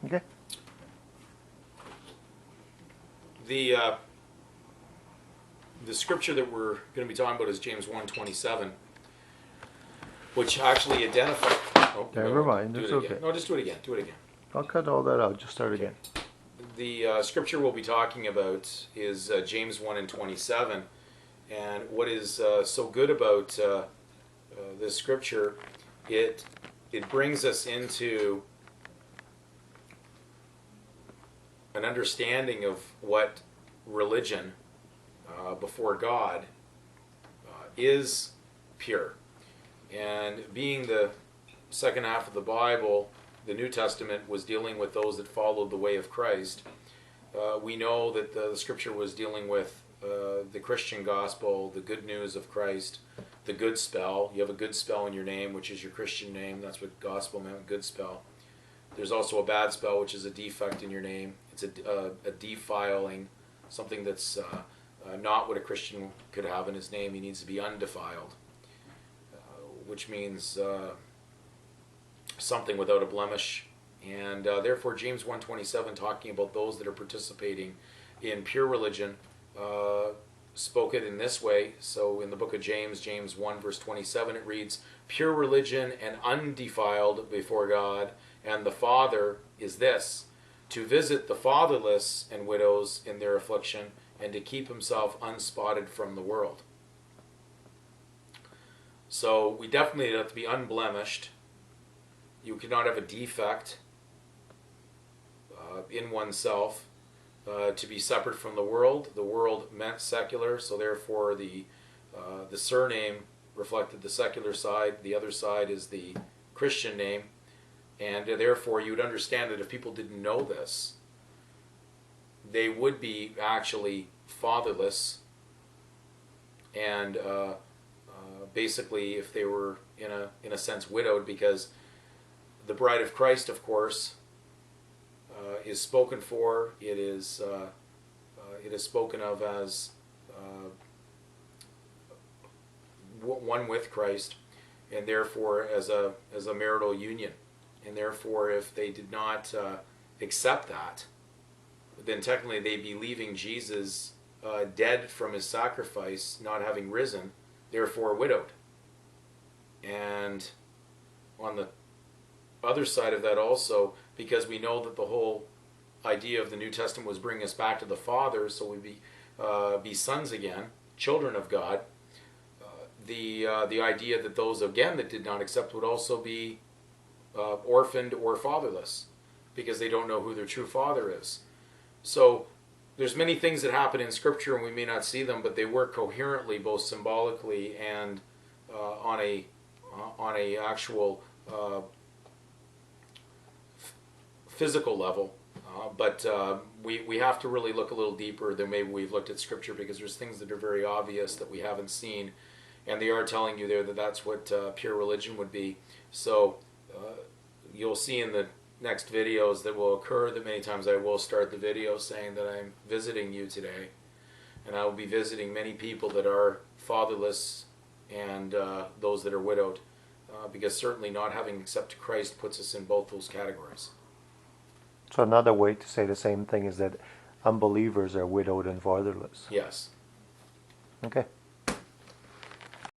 Okay. The scripture that we're going to be talking about is James 1:27, which actually identifies. Oh, Never mind. do It's it again. okay. No, just do it again. Do it again. I'll cut all that out. Just start again. The scripture we'll be talking about is James 1:27, and what is so good about this scripture, it brings us into an understanding of what religion before God is pure. And being the second half of the Bible, the New Testament was dealing with those that followed the way of Christ. We know that the scripture was dealing with the Christian gospel, the good news of Christ, the good spell. You have a good spell in your name, which is your Christian name. That's what gospel meant, good spell. There's also a bad spell, which is a defect in your name. It's a defiling, something that's not what a Christian could have in his name. He needs to be undefiled, which means something without a blemish. And therefore, James 1:27, talking about those that are participating in pure religion, spoke it in this way. So in the book of James, James 1 verse 27, it reads, "Pure religion and undefiled before God and the Father is this, to visit the fatherless and widows in their affliction, and to keep himself unspotted from the world." So we definitely have to be unblemished. You cannot have a defect in oneself to be separate from the world. The world meant secular, so therefore the surname reflected the secular side. The other side is the Christian name. And therefore, you would understand that if people didn't know this, they would be actually fatherless. And basically, if they were in a sense widowed, because the bride of Christ, of course, is spoken for. It is spoken of as one with Christ, and therefore as a marital union. And therefore, if they did not accept that, then technically they'd be leaving Jesus dead from his sacrifice, not having risen, therefore widowed. And on the other side of that also, because we know that the whole idea of the New Testament was bringing us back to the Father, so we'd be sons again, children of God. The idea that those again that did not accept would also be orphaned or fatherless, because they don't know who their true father is. So there's many things that happen in Scripture, and we may not see them, but they work coherently, both symbolically and on a actual physical level. But we have to really look a little deeper than maybe we've looked at Scripture, because there's things that are very obvious that we haven't seen, and they are telling you there that that's what pure religion would be. So you'll see in the next videos that will occur that many times I will start the video saying that I'm visiting you today, and I will be visiting many people that are fatherless and those that are widowed, because certainly not having accepted Christ puts us in both those categories. So another way to say the same thing is that unbelievers are widowed and fatherless. Yes. Okay.